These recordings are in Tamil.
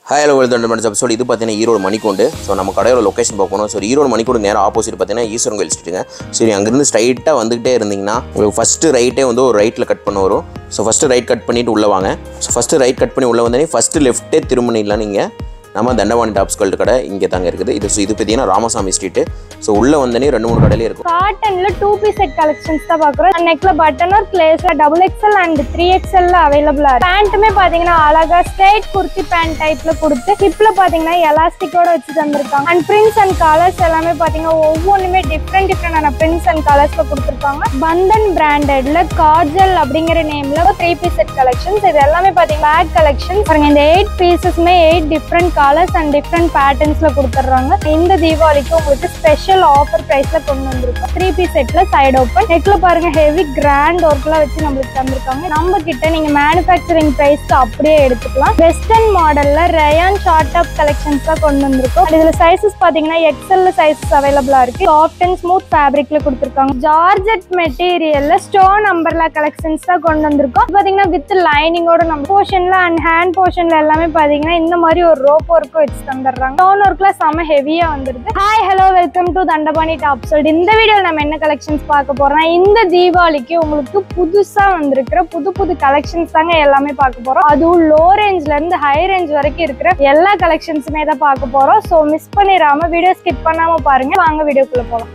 Hi, hello, welcome to the episode. This is Erode Manikondu. So, நம்ம கடையோட லொகேஷன் பார்க்கணும். So, ஈரோடு மணிக்கூண்டு நேரா ஆப்போசிட் பார்த்தீங்கன்னா ஈஸ்வரன் கோயில் ஸ்ட்ரீட்டுங்க. சரி, அங்கிருந்து ஸ்ட்ரைட்டா வந்துட்டே இருந்தீங்கன்னா உங்களுக்கு ஃபர்ஸ்ட் ரைட்டே வந்து ஒரு ரைட்ல கட் பண்ண வரும். ஸோ ஃபர்ஸ்ட் ரைட் கட் பண்ணிட்டு உள்ள வாங்க. ஸோ ஃபர்ஸ்ட் ரைட் கட் பண்ணி உள்ள வந்தோடனே ஃபர்ஸ்ட் லெஃப்ட்டே திரும்பினீங்களா நீங்கள் நம்ம தண்டவாணி டாப்ஸ் கல்ட் கடை இங்கே தாங்க இருக்குது. இது பார்த்தீங்கன்னா ராமசாமி ஸ்ட்ரீட்டு. ஸோ உள்ளே வந்தோடனே 2-3 கடையிலே இருக்கும். காட்டன்ல 2 பீஸ் செட் கலெக்ஷன்ஸ் தான் பார்க்குறோம். நெக்ல பட்டன் ஒரு கிளேஸ்ல XXL அண்ட் 3XL அவைலபிளா இருக்கு. பேண்ட்டுமே பாத்தீங்கன்னா அழகா ஸ்ட்ரைட் குர்த்தி பேண்ட் டைப்ல கொடுத்து ஹிப்ல பாத்தீங்கன்னா எலாஸ்டிக்கோட வச்சு தந்திருக்காங்க. அண்ட் பிரிண்ட்ஸ் அண்ட் கலர்ஸ் எல்லாமே பாத்தீங்கன்னா ஒவ்வொன்றுமே டிஃப்ரெண்டான பிரிண்ட்ஸ் அண்ட் கலர்ஸ்ல கொடுத்துருக்காங்க. பந்தன் பிராண்டட்ல காஜல் அப்படிங்கிற நேம்ல 3 பீஸ் செட் கலெக்ஷன்ஸ். இது எல்லாமே பாத்தீங்கன்னா பேக் கலெக்ஷன் பாருங்க. இந்த 8 பீசஸ்மே 8 டிஃப்ரெண்ட் கலர்ஸ் அண்ட் டிஃப்ரெண்ட் பேட்டர்ன்ஸ்ல கொடுத்துறாங்க. இந்த தீபாவளிக்கு உங்களுக்கு ஸ்பெஷல் ஆஃபர் பிரைஸ்ல கொண்டு வந்திருக்கோம். 3 பீஸ் செட்ல சைடு ஓப்பன் நெக்ல பாருங்க ஹெவி கிராண்ட் ஒர்க்லாம் வச்சு நம்மளுக்கு தந்திருக்காங்க. நம்ம கிட்ட நீங்க மேனுஃபேக்சரிங் பிரைஸ்க்கு அப்படியே எடுத்துக்கலாம். வெஸ்டர்ன் மாடல்ல ரயான் ஷார்ட் டாப் கலெக்ஷன்ஸ் தான் கொண்டு வந்திருக்கோம். இதுல சைஸஸ் பாத்தீங்கன்னா XL சைஸஸ் அவைலபிளா இருக்கு. சாஃப்ட் அண்ட் ஸ்மூத் ஃபேப்ரிக்ல கொடுத்துருக்காங்க. ஜார்ஜெட் மெட்டீரியல்ல ஸ்டோன் அம்பர்லா கலெக்ஷன்ஸ் தான் கொண்டு வந்திருக்கோம். பாத்தீங்கன்னா வித் லைனிங்கோட நம்ம போர்ஷன்ல அண்ட் ஹேண்ட் போர்ஷன்ல எல்லாமே பாத்தீங்கன்னா இந்த மாதிரி ஒரு ரோப் ஒர்க் வச்சு தந்துடுறாங்க. ஸ்டோன் ஒர்க்ல செம ஹெவியா வந்துருது. Hi hello welcome to Dandapani tops. இந்த வீடியோல நம்ம என்ன கலெக்ஷன்ஸ் பார்க்க போறோம்னா இந்த தீபாவளிக்கு உங்களுக்கு புதுசா வந்திருக்கிற புது கலெக்ஷன்ஸ் தாங்க எல்லாமே பார்க்க போறோம். அதுவும் லோ ரேஞ்ச்ல இருந்து ஹை ரேஞ்ச் வரைக்கும் இருக்கிற எல்லா கலெக்ஷன்ஸுமே தான் பார்க்க போறோம். ஸோ மிஸ் பண்ணிடாம வீடியோ ஸ்கிப் பண்ணாம பாருங்க. வாங்க வீடியோக்குள்ள போகலாம்.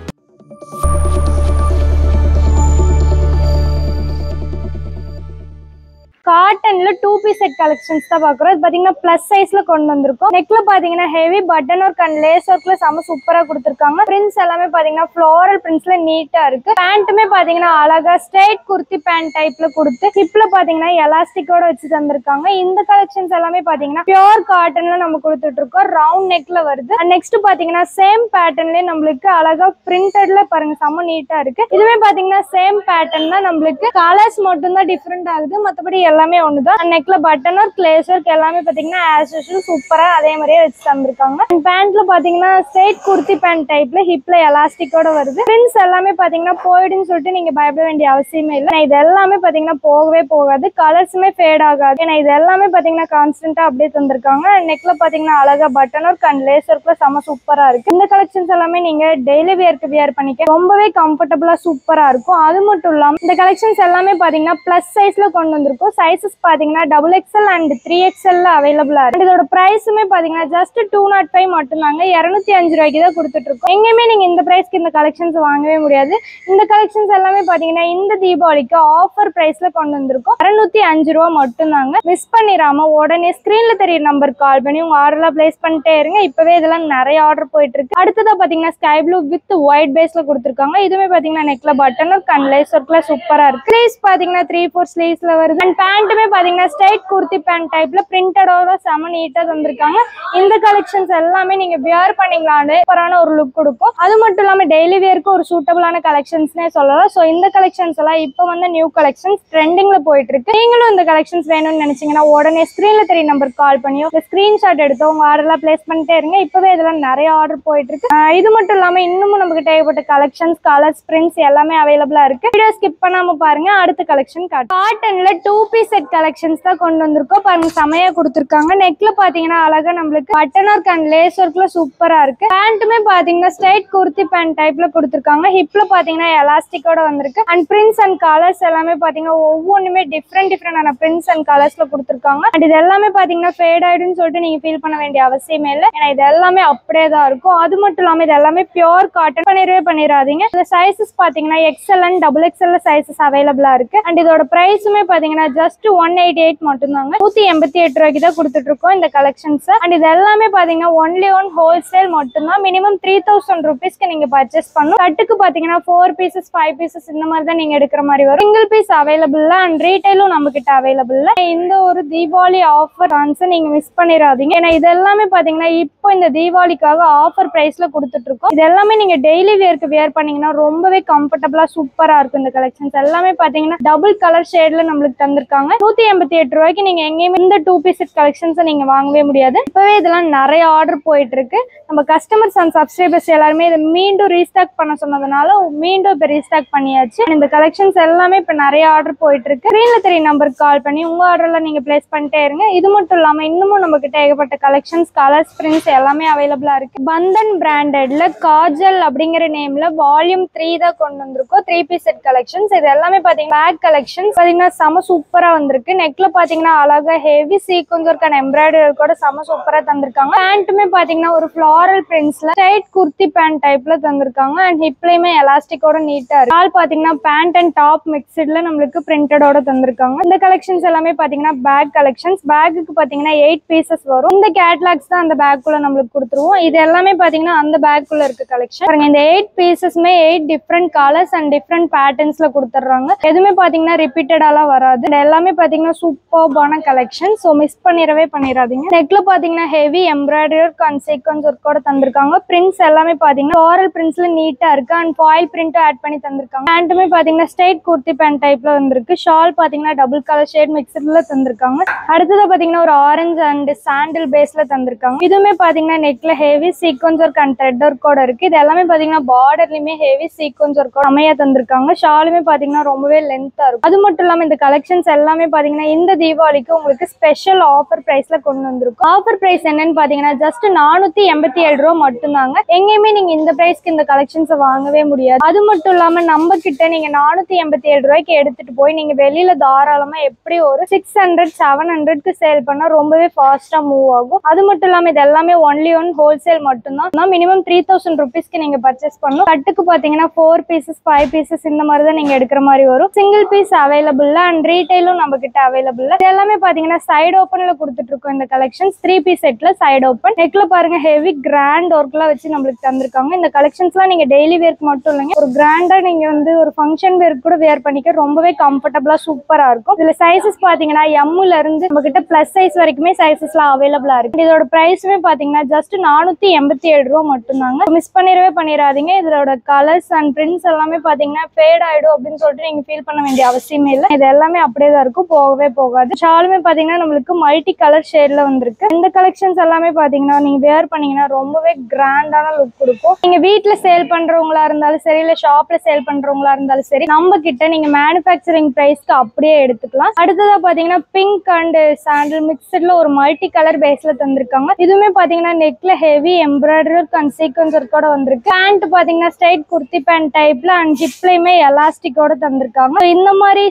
காட்டன்ல 2 பீஸ் செட் கலெக்ஷன்ஸ் தான் பாக்குறோம். இது பாத்தீங்கன்னா பிளஸ் சைஸ்ல கொண்டு வந்திருக்கோம். நெக்ல பாத்தீங்கன்னா heavy button work and lace ஒர்க்ல செம சூப்பரா கொடுத்துருக்காங்க. பிரிண்ட்ஸ் எல்லாமே பாத்தீங்கன்னா ஃப்ளோரல் பிரிண்ட்ஸ்ல நீட்டா இருக்கு. பேண்ட்டுமே பாத்தீங்கன்னா அழகா ஸ்ட்ரைட் குர்த்தி பேண்ட் டைப்ல கொடுத்து ஹிப்ல பாத்தீங்கன்னா எலாஸ்டிக்கோட வச்சு தந்திருக்காங்க. இந்த கலெக்ஷன்ஸ் எல்லாமே பாத்தீங்கன்னா பியூர் காட்டன்ல நம்ம கொடுத்துட்டு இருக்கோம். ரவுண்ட் நெக்ல வருது. நெக்ஸ்ட் பாத்தீங்கன்னா சேம் பேட்டர்ன்லயே நம்மளுக்கு அழகா பிரிண்டட்ல பாருங்க செம நீட்டா இருக்கு. இதுவே பாத்தீங்கன்னா சேம் பேட்டர்ன் தான். நம்மளுக்கு கலர்ஸ் மட்டும் தான் டிஃபரெண்ட் ஆகுது. மத்தபடி எல்லாமே ஒண்ணுதான். நெக்ல பட்டன் ஒர்க் லேஸ் ஒர்க் எல்லாமே பாத்தீங்கன்னா ஆஸ் யூசுவல் சூப்பரா அதே மாதிரியே வச்சு தந்திருக்காங்க. பேண்ட்ல பாத்தீங்கன்னா ஸ்ட்ரைட் குர்த்தி பேண்ட் டைப்ல ஹிப்ல எலாஸ்டிக்கோட வருது. பிரிண்ட்ஸ் எல்லாமே பாத்தீங்கன்னா போயிடுன்னு சொல்லிட்டு நீங்க பயப்பட வேண்டிய அவசியமே இல்லை. இது எல்லாமே பாத்தீங்கன்னா போகவே போகாது. கலர்ஸுமே ஃபேட் ஆகாது. ஏன்னா இது எல்லாமே பாத்தீங்கன்னா கான்ஸ்டன்டா அப்படியே தந்திருக்காங்க. நெக்ல பாத்தீங்கன்னா அழகா பட்டன் ஒர்க் அண்ட் லேஸ் ஒர்க்ல செம சூப்பரா இருக்கு. இந்த கலெக்ஷன்ஸ் எல்லாமே நீங்க டெய்லி வியர்க்கு வியர் பண்ணிக்க ரொம்பவே கம்ஃபர்டபுளா சூப்பரா இருக்கும். அது மட்டும் இல்லாம இந்த கலெக்ஷன்ஸ் எல்லாமே பாத்தீங்கன்னா பிளஸ் சைஸ்ல கொண்டு வந்திருக்கும். சைஸஸ் பாத்தீங்கன்னா XXL அண்ட் 3XL அவைலபிளா இருக்கு. இதோட பிரைஸுமே பாத்தீங்கன்னா ஜஸ்ட் 205 மட்டும் தாங்க. 205 ரூபாய்க்கு தான் கொடுத்துட்டு இருக்கோம். எங்கேயுமே நீங்க இந்த பிரைஸ்க்கு இந்த கலெக்ஷன்ஸ் வாங்கவே முடியாது. இந்த கலெக்ஷன்ஸ் எல்லாமே பாத்தீங்கன்னா இந்த தீபாவளிக்கு ஆஃபர் பிரைஸ்ல கொண்டு வந்திருக்கோம். 205 ரூபா மட்டும் தாங்க. மிஸ் பண்ணிடாம உடனே ஸ்கிரீன்ல தெரிய நம்பர் கால் பண்ணி உங்க ஆர்டர்லாம் பிளேஸ் பண்ணிட்டே இருங்க. இப்பவே இதெல்லாம் நிறைய ஆர்டர் போயிட்டு இருக்கு. அடுத்ததா பாத்தீங்கன்னா ஸ்கை ப்ளூ வித் ஒயிட் பேஸ்ல கொடுத்துருக்காங்க. இதுவுமே பாத்தீங்கன்னா நெக்ல பட்டன் ஒர்க் அண்ட் லேஸ் ஒர்க்ல சூப்பரா இருக்கு. ஸ்லீவ்ஸ் பாத்தீங்கன்னா 3/4 ஸ்லீவ்ஸ்ல வருது. அண்ட் பேண்ட்டுமே பாத்தீங்கன்னா ஸ்ட்ரைட் குர்த்தி பேண்ட் டைப்ல பிரிண்டடோட செம நீட்டா தந்திருக்காங்க. இந்த கலெக்ஷன்ஸ் எல்லாமே நீங்க வியர் பண்ணீங்களான்னு சூப்பரான ஒரு லுக் கொடுக்கும். அது மட்டும் இல்லாம டெய்லி வியருக்கு ஒரு சூட்டபிளான கலெக்ஷன்ஸ்னே சொல்லலாம். ஸோ இந்த கலெக்ஷன்ஸ் எல்லாம் இப்போ வந்து நியூ கலெக்ஷன்ஸ் ட்ரெண்டிங்ல போயிட்டு இருக்கு. நீங்களும் இந்த கலெக்ஷன்ஸ் வேணும்னு நினைச்சீங்கன்னா உடனே ஸ்கிரீன்ல தெரிய நம்பர் கால் பண்ணியோ ஸ்கிரீன்ஷாட் எடுத்து உங்க ஆர்டர்லாம் பிளேஸ் பண்ணிட்டே இருங்க. இப்பவே இதெல்லாம் நிறைய ஆர்டர் போயிட்டு இருக்கு. இது மட்டும் இல்லாம இன்னமும் நமக்கு தேவைப்பட்ட கலெக்ஷன்ஸ் கலர்ஸ் பிரிண்ட்ஸ் எல்லாமே அவைலபிளா இருக்கு. வீடியோ ஸ்கிப் பண்ணாம பாருங்க. அடுத்த கலெக்ஷன் காட்டன்ல 2 பீஸ் செட் கலெக்ஷன்ஸ் தான் கொண்டு வந்திருக்கோம். பாருங்க செமையா கொடுத்துருக்காங்க. நெக்ல பாத்தீங்கன்னா அழகா நம்மளுக்கு பட்டன் ஒர்க் அண்ட் லேஸ் ஒர்க்ல சூப்பரா இருக்கு. பேண்ட்டுமே பாத்தீங்கன்னா ஸ்ட்ரைட் குர்த்தி பேண்ட் டைப்ல கொடுத்துருக்காங்க. ஹிப்ல பாத்தீங்கன்னா எலாஸ்டிக்கோட வந்திருக்கு. அண்ட் பிரிண்ட்ஸ் அண்ட் கலர்ஸ் எல்லாமே பாத்தீங்கன்னா ஒவ்வொன்றுமே டிஃப்ரெண்டான பிரிண்ட்ஸ் அண்ட் கலர்ஸ்ல கொடுத்துருக்காங்க. அண்ட் இது எல்லாமே பாத்தீங்கன்னா ஃபேட் ஆயிடுன்னு சொல்லிட்டு நீங்க ஃபீல் பண்ண வேண்டிய அவசியமே இல்லை. ஏன்னா இது எல்லாமே அப்படியே தான் இருக்கும். அது மட்டும் இல்லாம இது எல்லாமே பியூர் காட்டன். பண்ணிடாதீங்க. இந்த சைஸஸ் பாத்தீங்கன்னா XL அண்ட் XXL சைஸஸ் அவைலபிளா இருக்கு. அண்ட் இதோட பிரைஸுமே பாத்தீங்கன்னா ஜஸ்ட் 188 மட்டும் தாங்க. 188 ரூபாய்க்கு தான் கொடுத்துட்டு இருக்கோம் இந்த கலெக்ஷன்ஸ். அண்ட் இது எல்லாமே பாத்தீங்கன்னா ஒன்லி ஒன் ஹோல்சேல் மட்டும் தான். மினிமம் 3000 ருபீஸ்க்கு நீங்க பர்ச்சேஸ் பண்ணணும். கட்டுக்கு பாத்தீங்கன்னா 4 பீசஸ் 5 பீசஸ் இந்த மாதிரி தான் நீங்க எடுக்கிற மாதிரி வரும். சிங்கிள் பீஸ் அவைலபிள் அண்ட் ரீட்டைலும் நம்ம கிட்ட அவைலபிள். இந்த ஒரு தீபாவளி ஆஃபர் சான்ஸ் நீங்க மிஸ் பண்ணிடாதீங்க. ஏன்னா இது எல்லாமே பாத்தீங்கன்னா இப்போ இந்த தீபாவளிக்காக ஆஃபர் பிரைஸ்ல கொடுத்துட்டு இருக்கோம். இது எல்லாமே நீங்க டெய்லி வியர்க்கு வியர் பண்ணீங்கன்னா ரொம்பவே கம்ஃபர்டபுளா சூப்பரா இருக்கும். இந்த கலெக்ஷன்ஸ் எல்லாமே பாத்தீங்கன்னா டபுள் கலர் ஷேட்ல நம்மளுக்கு தந்திருக்காங்க. தந்திருக்காங்க. 188 ரூபாய்க்கு நீங்க எங்கேயுமே இந்த 2 பீஸ் செட் கலெக்ஷன்ஸ் நீங்க வாங்கவே முடியாது. இப்பவே இதெல்லாம் நிறைய ஆர்டர் போயிட்டு இருக்கு. நம்ம கஸ்டமர்ஸ் அண்ட் சப்ஸ்கிரைபர்ஸ் எல்லாருமே இதை மீண்டும் ரீஸ்டாக் பண்ண சொன்னதுனால மீண்டும் இப்போ ரீஸ்டாக் பண்ணியாச்சு. இந்த கலெக்ஷன்ஸ் எல்லாமே இப்போ நிறைய ஆர்டர் போயிட்டு இருக்கு. ஸ்க்ரீன்ல தெரிய நம்பருக்கு கால் பண்ணி உங்க ஆர்டர்ல நீங்க பிளேஸ் பண்ணிட்டே இருங்க. இது மட்டும் இல்லாம இன்னமும் நம்ம கிட்ட ஏகப்பட்ட கலெக்ஷன்ஸ், கலர்ஸ், பிரிண்ட்ஸ் எல்லாமே அவைலபிளா இருக்கு. பந்தன் பிராண்டட்ல காஜல் அப்படிங்கிற நேம்ல வால்யூம் 3 தான் கொண்டு வந்திருக்கோம். 3 பீஸ் செட் கலெக்ஷன்ஸ். இது எல்லாமே பாத்தீங்கன்னா பேக் கலெக்ஷன்ஸ் பாத்தீங்கன்னா செம சூப்பரா வந்திருக்கு. நெக்ல பாத்தீங்கன்னா அழகா heavy sequins work and embroidery கூட செம சூப்பரா தந்திருக்காங்க. பேண்ட்டுமே பாத்தீங்கன்னா ஒரு ஃப்ளாரல் பிரிண்ட்ஸ்ல ஸ்ட்ரைட் குர்த்தி பேண்ட் டைப்ல தந்திருக்காங்க. அண்ட் ஹிப்லயுமே எலாஸ்டிக்கோட நீட்டா இருக்கு. ஆல் பாத்தீங்கன்னா பேண்ட் அண்ட் டாப் மிக்ஸ்ட்ல நம்மளுக்கு பிரிண்டடோட தந்திருக்காங்க. இந்த கலெக்ஷன்ஸ் எல்லாமே பாத்தீங்கன்னா பேக் கலெக்ஷன்ஸ். பேக்குக்கு பாத்தீங்கன்னா 8 பீசஸ் வரும். இந்த கேட்லாக்ஸ் தான் அந்த பேக்குள்ள நம்மளுக்கு கொடுத்துருவோம். இது எல்லாமே பாத்தீங்கன்னா அந்த பேக்குள்ள இருக்க கலெக்ஷன். இந்த 8 பீசஸ்மே 8 டிஃப்ரெண்ட் கலர்ஸ் அண்ட் டிஃப்ரெண்ட் பேட்டர்ன்ஸ்ல கொடுத்துறாங்க. எதுவுமே பாத்தீங்கன்னா ரிப்பீட்டடாலாம் வராது. எல்லாமே பாத்தீங்கன்னா சூப்பர்பான கலெக்ஷன். ஸோ மிஸ் பண்ணிடாதீங்க. நெக்ல பாத்தீங்கன்னா heavy embroidery work and sequins ஒர்க்கோட தந்திருக்காங்க. பிரிண்ட்ஸ் எல்லாமே பாத்தீங்கன்னா ஃப்ளாரல் பிரிண்ட்ஸ்ல நீட்டா இருக்கு. அண்ட் ஃபாயில் பிரிண்ட்டும் ஆட் பண்ணி தந்திருக்காங்க. பேண்ட்டுமே பாத்தீங்கன்னா ஸ்ட்ரைட் குர்த்தி பேண்ட் டைப்ல வந்திருக்கு. ஷால் பாத்தீங்கன்னா டபுள் கலர் ஷேட் மிக்ஸ்ட்ல தந்திருக்காங்க. அடுத்தது பாத்தீங்கன்னா ஒரு ஆரஞ்சு அண்ட் சாண்டில் பேஸ்ல தந்திருக்காங்க. இதுவுமே பாத்தீங்கன்னா நெக்ல heavy sequins work and thread ஒர்க்கோட இருக்கு. இது எல்லாமே பாத்தீங்கன்னா பார்டர்லயுமே ஹெவி சீக்வென்ஸ் ஒர்க்கோட அமையா தந்திருக்காங்க. ஷாலுமே பாத்தீங்கன்னா ரொம்பவே லென்த்தா இருக்கும். அது மட்டும் இல்லாம இந்த கலெக்ஷன்ஸ் எல்லாமே பாத்தீங்கன்னா இந்த தீபாவளிக்கு உங்களுக்கு ஸ்பெஷல் ஆஃபர் பிரைஸ்ல கொண்டு வந்திருக்கும். ஆஃபர் பிரைஸ் என்னன்னு பாத்தீங்கன்னா ஜஸ்ட் 487 ரூபா மட்டும்தாங்க. எங்கேயுமே நீங்க இந்த பிரைஸ்க்கு இந்த கலெக்ஷன்ஸை வாங்கவே முடியாது. அது மட்டும் இல்லாம நம்ம கிட்ட நீங்க 487 ரூபாய்க்கு எடுத்துட்டு போய் நீங்க வெளியில தாராளமா எப்படி ஒரு 600-700க்கு சேல் பண்ணா ரொம்பவே ஃபாஸ்டா மூவ் ஆகும். அது மட்டும் இல்லாம இது எல்லாமே ஒன்லி ஒன் ஹோல்சேல் மட்டும்தான். மினிமம் 3000 ருபீஸ்க்கு நீங்க பர்ச்சேஸ் பண்ணணும். கட்டுக்கு பாத்தீங்கன்னா 4 பீசஸ் 5 பீசஸ் இந்த மாதிரி தான் நீங்க எடுக்கிற மாதிரி வரும். சிங்கிள் பீஸ் அவைலபிள் அண்ட் ரீட்டைலும் நம்ம கிட்ட அவைலபிள். இது எல்லாமே பாத்தீங்கன்னா சைடு ஓப்பன்ல கொடுத்துட்டு இருக்கோம். இந்த கலெக்ஷன்ஸ் 3 பீஸ் செட்ல சைடு ஓப்பன். நெக்ல பாருங்க ஹெவி கிராண்ட் ஒர்க்லாம் வச்சு நம்மளுக்கு தந்திருக்காங்க. இந்த கலெக்ஷன்ஸ்லாம் நீங்க டெய்லி வேர்க்கு மட்டும் இல்லைங்க, ஒரு கிராண்டா நீங்க வந்து ஒரு ஃபங்க்ஷன் வேர்க்கு கூட வேர் பண்ணிக்க ரொம்பவே கம்ஃபர்டபுளா சூப்பரா இருக்கும். இதுல சைசஸ் பாத்தீங்கன்னா எம்ல இருந்து நம்ம கிட்ட பிளஸ் சைஸ் வரைக்குமே சைசஸ்லாம் அவைலபிளா இருக்கு. இதோட பிரைஸ்மே பாத்தீங்கன்னா ஜஸ்ட் 487 ரூபா மட்டும்தாங்க. மிஸ் பண்ணிடாதீங்க. இதோட கலர்ஸ் அண்ட் பிரிண்ட்ஸ் எல்லாமே பாத்தீங்கன்னா ஃபேட் ஆயிடும் அப்படின்னு சொல்லிட்டு நீங்க ஃபீல் பண்ண வேண்டிய அவசியமே இல்லை. இது எல்லாமே அப்படியே தான் இருக்கும், போகவே போகாது. ஷாலுமே பாத்தீங்கன்னா நம்மளுக்கு மல்டி கலர் ஷேட்ல வந்திருக்கு. இந்த கலெக்ஷன்ஸ் எல்லாமே பாத்தீங்கன்னா நீங்க வேர் பண்ணீங்கன்னா ரொம்பவே கிராண்டான லுக் கொடுக்கும். நீங்க வீட்டுல சேல் பண்றவங்களா இருந்தாலும் சரி, இல்ல ஷாப்ல சேல் பண்றவங்களா இருந்தாலும் சரி, நம்ம கிட்ட நீங்க மேனுஃபேக்சரிங் பிரைஸ்க்கு அப்படியே எடுத்துக்கலாம். அடுத்ததா பாத்தீங்கன்னா பிங்க் அண்ட் சாண்டில் மிக்ஸ்ட்ல ஒரு மல்டி கலர் பேஸ்ல தந்திருக்காங்க. இதுவுமே பாத்தீங்கன்னா நெக்ல ஹெவி எம்ப்ராய்டரி அண்ட் சீக்வென்ஸ் ஒர்க்கோட வந்திருக்கு. பேண்ட் பாத்தீங்கன்னா ஸ்ட்ரைட் குர்த்தி பேண்ட் டைப்ல அண்ட் ஜிப்லயுமே எலாஸ்டிக்கோட தந்திருக்காங்க. இந்த மாதிரி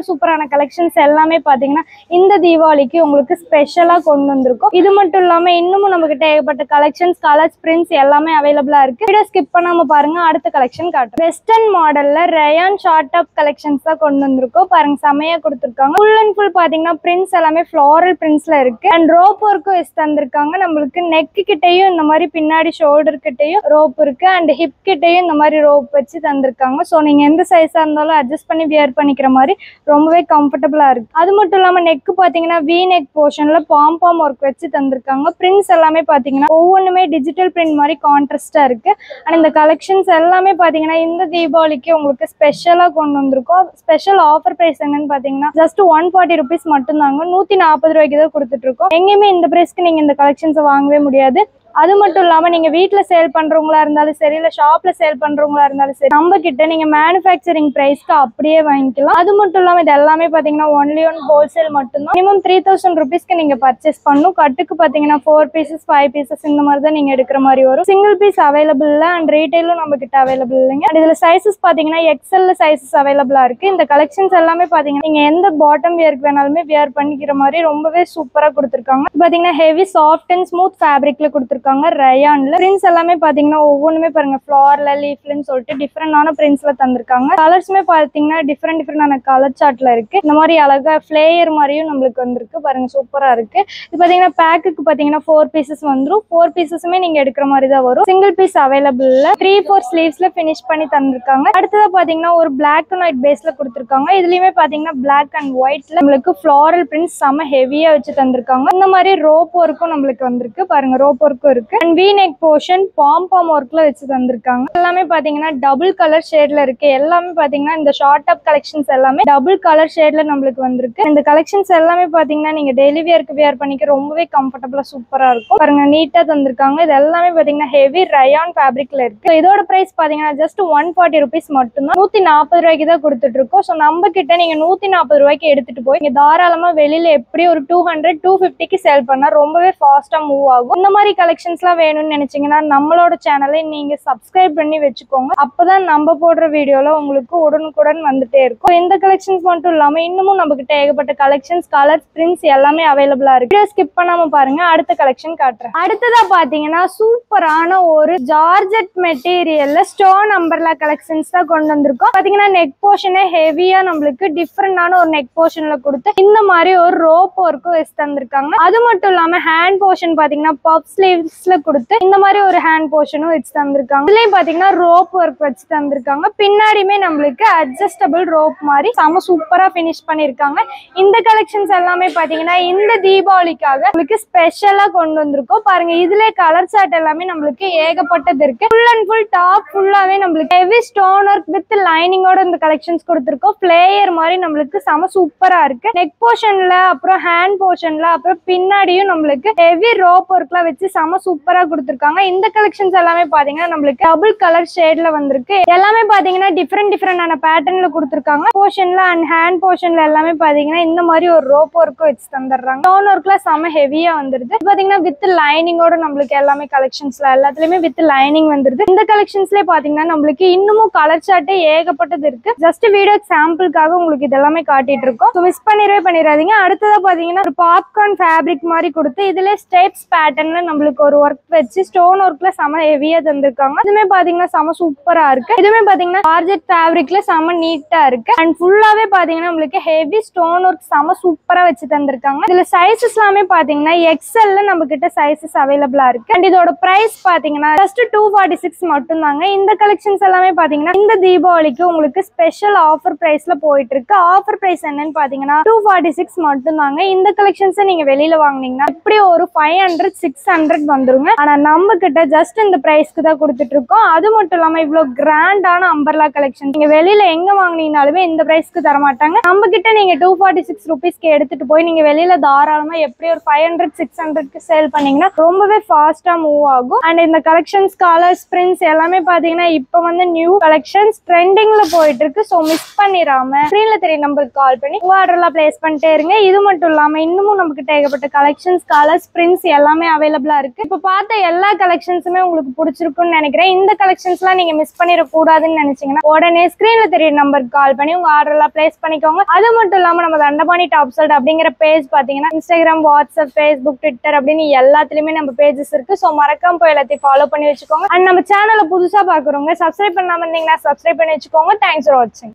சூப்பரான கலெக்ஷன்ஸ் எல்லாமே பாத்தீங்கன்னா இந்த தீபாவளிக்கு உங்களுக்கு ஸ்பெஷலா கொண்டு வந்திருக்கும். இது மட்டும் இல்லாம இன்னமும் நம்ம கிட்ட ஏகப்பட்ட கலெக்ஷன்ஸ், கலர்ஸ், பிரிண்ட்ஸ் எல்லாமே அவைலபிளா இருக்கு. வீடியோ ஸ்கிப் பண்ணாம பாருங்க. அடுத்த கலெக்ஷன் காட்டுறேன். வெஸ்டர்ன் மாடல்ல ரயான் ஷார்ட் டாப் கலெக்ஷன்ஸ் தான் கொண்டு வந்திருக்கோம். பாருங்க செமையா கொடுத்திருக்காங்க. ஃபுல் அண்ட் ஃபுல் பாத்தீங்கன்னா பிரிண்ட்ஸ் எல்லாமே ஃப்ளாரல் பிரிண்ட்ஸ்ல இருக்கு. அண்ட் ரோப் ஒர்க்கும் தந்திருக்காங்க. நம்மளுக்கு நெக் கிட்டையும் இந்த மாதிரி பின்னாடி ஷோல்டர் கிட்டையும் ரோப் இருக்கு. அண்ட் ஹிப் கிட்டையும் இந்த மாதிரி ரோப் வச்சு தந்திருக்காங்க. ஸோ நீங்க எந்த சைஸா இருந்தாலும் அட்ஜஸ்ட் பண்ணி வியர் பண்ணிக்கிற மாதிரி ரொம்பவே கம்ஃபர்டபுளா இருக்கு. அது மட்டும் இல்லாம நெக் பாத்தீங்கன்னா வி நெக் போர்ஷன்ல பாம் ஒர்க் வச்சு தந்திருக்காங்க. பிரிண்ட்ஸ் எல்லாமே பாத்தீங்கன்னா ஒவ்வொன்றுமே டிஜிட்டல் பிரிண்ட் மாதிரி கான்ட்ராஸ்டா இருக்கு. அண்ட் இந்த கலெக்ஷன்ஸ் எல்லாமே பாத்தீங்கன்னா இந்த தீபாவளிக்கு உங்களுக்கு ஸ்பெஷலா கொண்டு வந்திருக்கோம். ஸ்பெஷல் ஆஃபர் பிரைஸ் என்னன்னு பாத்தீங்கன்னா ஜஸ்ட் 140 ருபீஸ் மட்டும்தாங்க. 140 ரூபாய்க்கு தான் கொடுத்துட்டு இருக்கோம். எங்கேயுமே இந்த பிரைஸ்க்கு நீங்க இந்த கலெக்ஷன்ஸை வாங்கவே முடியாது. அது மட்டும் இல்லாம நீங்க வீட்டுல சேல் பண்றவங்களா இருந்தாலும் சரி, இல்ல ஷாப்ல சேல் பண்றவங்களா இருந்தாலும் சரி, நம்ம கிட்ட நீங்க மேனுஃபேக்சரிங் பிரைஸ்க்கு அப்படியே வாங்கிக்கலாம். அது மட்டும் இல்லாம இது எல்லாமே பாத்தீங்கன்னா ஒன்லி ஒன் ஹோல்சேல் மட்டும்தான். மினிமம் 3000 ருபீஸ்க்கு நீங்க பர்ச்சேஸ் பண்ணணும். கட்டுக்கு பாத்தீங்கன்னா 4 பீசஸ் 5 பீசஸ் இந்த மாதிரி தான் நீங்க எடுக்கிற மாதிரி வரும். சிங்கிள் பீஸ் அவைலபிள் இல்ல அண்ட் ரீட்டைலும் நம்ம கிட்ட அவைலபிள் இல்லைங்க. அண்ட் இதுல சைசஸ் பாத்தீங்கன்னா எக்ஸ்எல் சைசஸ் அவைலபிளா இருக்கு. இந்த கலெக்ஷன்ஸ் எல்லாமே பாத்தீங்கன்னா நீங்க எந்த பாட்டம் வியருக்கு வேணாலுமே வியர் பண்ணிக்கிற மாதிரி ரொம்பவே சூப்பரா கொடுத்துருக்காங்க. பாத்தீங்கன்னா ஹெவி சாஃப்ட் அண்ட் ஸ்மூத் ஃபேப்ரிக்ல கொடுத்துருக்காங்க. ரயான்ல பிரிண்ட்ஸ் எல்லாமே பாத்தீங்கன்னா ஒவ்வொன்றுமே பாருங்க ஃபிளார்ல லீஃப்லன்னு சொல்லிட்டு டிஃப்ரெண்டான பிரிண்ட்ஸ்ல தந்திருக்காங்க. கலர்ஸ்மே பாத்தீங்கன்னா டிஃப்ரெண்டான கலர் சார்ட்ல இருக்கு. இந்த மாதிரி அழகா ஃபிளேயர் மாதிரியும் நம்மளுக்கு வந்திருக்கு. பாருங்க சூப்பரா இருக்கு. இது பாத்தீங்கன்னா பேக்குக்கு பாத்தீங்கன்னா 4 பீசஸ் வந்துடும். 4 பீசஸுமே நீங்க எடுக்கிற மாதிரி தான் வரும். சிங்கிள் பீஸ் அவைலபிள் இல்ல. 3-4 ஸ்லீவ்ஸ்ல பினிஷ் பண்ணி தந்திருக்காங்க. அடுத்ததா பாத்தீங்கன்னா ஒரு பிளாக் அண்ட் ஒயிட் பேஸ்ல கொடுத்திருக்காங்க. இதுலயுமே பாத்தீங்கன்னா பிளாக் அண்ட் ஒயிட்ல நம்மளுக்கு ஃபிளாரல் பிரிண்ட்ஸ் செம ஹெவியா வச்சு தந்திருக்காங்க. இந்த மாதிரி ரோப் ஒர்க்கும் நம்மளுக்கு வந்திருக்கு. பாருங்க ரோப் ஒர்க்கும் இருக்கு. அண்ட் வி நெக் போர்ஷன் பாம் ஒர்க்ல வச்சு தந்திருக்காங்க. எல்லாமே பாத்தீங்கன்னா டபுள் கலர் ஷேட்ல இருக்கு. எல்லாமே பாத்தீங்கன்னா இந்த ஷார்ட் டாப் கலெக்ஷன்ஸ் எல்லாமே டபுள் கலர் ஷேட்ல நம்மளுக்கு வந்திருக்கு. இந்த கலெக்ஷன்ஸ் எல்லாமே பாத்தீங்கன்னா நீங்க டெய்லி வியருக்கு வியர் பண்ணிக்க ரொம்பவே கம்ஃபர்டபுளா சூப்பரா இருக்கும். பாருங்க நீட்டா தந்திருக்காங்க. இது எல்லாமே பாத்தீங்கன்னா ஹெவி ரயான் ஃபேப்ரிக்ல இருக்கு. இதோட பிரைஸ் பாத்தீங்கன்னா ஜஸ்ட் 140 rupees மட்டும் தான். 140 ரூபாய்க்கு தான் கொடுத்துட்டு இருக்கோம். ஸோ நம்ம கிட்ட நீங்க 140 ரூபாய்க்கு எடுத்துட்டு போய் நீங்க தாராளமா வெளியில எப்படி ஒரு 200-250க்கு சேல் பண்ணா ரொம்பவே ஃபாஸ்டா மூவ் ஆகும். இந்த மாதிரி கலெக்ஷன்ஸ்லாம் வேணும்னு நினைச்சீங்கன்னா நம்மளோட சேனலை நீங்க சப்ஸ்கிரைப் பண்ணி வச்சுக்கோங்க. அப்பதான் நம்ம போடுற வீடியோல உங்களுக்கு உடனுக்குடன் வந்துட்டே இருக்கும். இந்த கலெக்ஷன்ஸ் மட்டும் இல்லாம இன்னமும் நம்ம கிட்ட ஏகப்பட்ட கலெக்ஷன்ஸ், கலர்ஸ், பிரிண்ட்ஸ் எல்லாமே அவைலபிளா இருக்கு. ஸ்கிப் பண்ணாம பாருங்க. அடுத்த கலெக்ஷன் காட்டுறேன். அடுத்ததா பாத்தீங்கன்னா சூப்பரான ஒரு ஜார்ஜெட் மெட்டீரியல்ல ஸ்டோன் அம்பர்லா கலெக்ஷன்ஸ் தான் கொண்டு வந்திருக்கோம். பாத்தீங்கன்னா நெக் போர்ஷனே ஹெவியா நம்மளுக்கு டிஃப்ரெண்டான ஒரு நெக் போர்ஷன்ல கொடுத்து இந்த மாதிரி ஒரு ரோப் ஒர்க்கும் வச்சு தந்திருக்காங்க. அது மட்டும் இல்லாம ஹேண்ட் போர்ஷன் பாத்தீங்கன்னா பஃப் ஸ்லீவ்ஸ்ல கொடுத்து இந்த மாதிரி ஒரு ஹேண்ட் போர்ஷனும் வச்சு தந்திருக்காங்க. இதுலயும் பாத்தீங்கன்னா ரோப் ஒர்க் வச்சு தந்திருக்காங்க. பின்னாடியுமே நம்மளுக்கு அட்ஜஸ்டபிள் ரோப் மாதிரி செம சூப்பரா பினிஷ் பண்ணிருக்காங்க. இந்த கலெக்ஷன்ஸ் எல்லாமே பாத்தீங்கன்னா இந்த தீபாவளிக்காக உங்களுக்கு ஸ்பெஷலா கொண்டு வந்திருக்கோம். பாருங்க இதுல கலர் சார்ட் எல்லாமே நம்மளுக்கு ஏகப்பட்டது இருக்கு. ஃபுல் அண்ட் ஃபுல் டாப் ஃபுல்லாவே நம்மளுக்கு ஹெவி ஸ்டோன் ஒர்க் வித் லைனிங்கோட இந்த கலெக்ஷன்ஸ் கொடுத்திருக்கோம். பிளேயர் மாதிரி நம்மளுக்கு செம சூப்பரா இருக்கு. நெக் போர்ஷன்ல அப்புறம் ஹேண்ட் போர்ஷன்ல அப்புறம் பின்னாடியும் நம்மளுக்கு ஹெவி ரோப் ஒர்க்ல வச்சு செம சூப்பரா கொடுத்திருக்காங்க. இந்த கலெக்ஷன்ஸ் எல்லாமே பாத்தீங்கன்னா நம்மளுக்கு டபுள் கலர் ஷேட்ல வந்திருக்கு. எல்லாமே பாத்தீங்கன்னா டிஃப்ரெண்டான பேட்டர்ன்ல கொடுத்திருக்காங்க. போர்ஷன்ல அண்ட் ஹேண்ட் போர்ஷன்ல எல்லாமே பாத்தீங்கன்னா இந்த மாதிரி ஒரு ரோப் ஒர்க்கும் வச்சு தந்துடுறாங்க. ஸ்டோன் ஒர்க்ல செம ஹெவியா வந்துருது. பாத்தீங்கன்னா வித் லைனிங்கோட நம்மளுக்கு எல்லாமே கலெக்ஷன்ஸ்ல எல்லாத்துலயுமே வித் லைனிங் வந்துருது. இந்த கலெக்ஷன்ஸ்லயே பாத்தீங்கன்னா நம்மளுக்கு இன்னமும் கலர் சார்ட்டே ஏகப்பட்டது இருக்கு. ஜஸ்ட் வீடியோ சாம்பிளுக்காக உங்களுக்கு இதெல்லாமே காட்டிட்டு இருக்கோம். மிஸ் பண்ணிடாதீங்க. அடுத்ததா பாத்தீங்கன்னா ஒரு பாப்கார்ன் ஃபேப்ரிக் மாதிரி கொடுத்து இதுல ஸ்டெப்ஸ் பேட்டர்ன்ல நம்மளுக்கு ஒரு ஒர்க் வச்சு ஸ்டோன் ஒர்க்ல செம ஹெவியா தந்திருக்காங்க. இதுமே பாத்தீங்கன்னா செம சூப்பரா இருக்கு. இதுமே பாத்தீங்கன்னா ஜார்ஜெட் ஃபேப்ரிக்ல செம நீட்டா இருக்கு. அண்ட் ஃபுல்லாவே பாத்தீங்கன்னா நம்மளுக்கு ஹெவி ஸ்டோன் ஒர்க் செம சூப்பரா வச்சு தந்திருக்காங்க. இதுல சைசஸ் எல்லாமே பாத்தீங்கன்னா எக்ஸ்எல்ல நம்ம கிட்ட சைசஸ் அவைலபிளா இருக்கு. அண்ட் இதோட பிரைஸ் பாத்தீங்கன்னா ஜஸ்ட் 246 மட்டும் தாங்க. இந்த கலெக்ஷன்ஸ் எல்லாமே பாத்தீங்கன்னா இந்த தீபாவளிக்கு உங்களுக்கு ஸ்பெஷல் ஆஃபர் பிரைஸ்ல போயிட்டு இருக்கு. ஆஃபர் பிரைஸ் என்னன்னு பாத்தீங்கன்னா 246 மட்டும் தாங்க. இந்த கலெக்ஷன்ஸ் நீங்க வெளியில வாங்குனீங்கன்னா எப்படி ஒரு 500-600 வந்துருங்க. ஆனா நம்ம கிட்ட ஜஸ்ட் இந்த பிரைஸ்க்கு தான் கொடுத்துட்டு இருக்கோம். அது மட்டும் இல்லாம இவ்வளவு கிராண்டான அம்பர்லா கலெக்ஷன் நீங்க வெளியில எங்க வாங்கினீங்கனாலுமே இந்த பிரைஸ்க்கு தர மாட்டாங்க. நம்ம கிட்ட நீங்க 246 rupeesக்கு எடுத்துட்டு போய் நீங்க வெளியில தாராளமா எப்படி ஒரு 500-600க்கு சேல் பண்ணீங்கன்னா ரொம்பவே ஃபாஸ்டா மூவ் ஆகும். அண்ட் இந்த கலெக்ஷன்ஸ், கலர்ஸ், பிரிண்ட்ஸ் எல்லாமே பாத்தீங்கன்னா இப்ப வந்து நியூ கலெக்ஷன்ஸ் ட்ரெண்டிங்ல போயிட்டு இருக்கு. சோ மிஸ் பண்ணிராம ஸ்கிரீன்ல தெரிய நம்பருக்கு கால் பண்ணி ஆர்டர் எல்லாம் பிளேஸ் பண்ணிட்டே இருங்க. இது மட்டும் இல்லாம இன்னமும் நம்ம கிட்ட ஏகப்பட்ட கலெக்ஷன்ஸ், கலர்ஸ், பிரிண்ட்ஸ் எல்லாமே அவைலபிளா இருக்கு. இப்ப பார்த்த எல்லா கலெக்ஷன்ஸுமே உங்களுக்கு பிடிச்சிருக்கும்னு நினைக்கிறேன். இந்த கலெக்ஷன்ஸ் எல்லாம் நீங்க மிஸ் பண்ணிடக்கூடாதுன்னு நினைச்சீங்கன்னா உடனே ஸ்கிரீன்ல தெரிய நம்பருக்கு கால் பண்ணி உங்க ஆர்டர் எல்லாம் பிளேஸ் பண்ணிக்கோங்க. அது மட்டும் இல்லாம நம்ம தண்டபாணி டாப் சைட் அப்படிங்கிற பேஜ் பாத்தீங்கன்னா இன்ஸ்டாகிராம், வாட்ஸ்அப், ஃபேஸ்புக், ட்விட்டர் அப்படின்னு எல்லாத்துலயுமே நம்ம பேஜஸ் இருக்கு. சோ மறக்காம போய் எல்லாத்தையும் ஃபாலோ பண்ணி வச்சுக்கோங்க. அண்ட் நம்ம சேனலை புதுசா பாக்குறவங்க சப்ஸ்கிரைப் பண்ணாம இருந்தீங்கன்னா சப்ஸ்கிரைப் பண்ணி வச்சுக்கோங்க. தேங்க்ஸ் ஃபார் வாட்சிங்.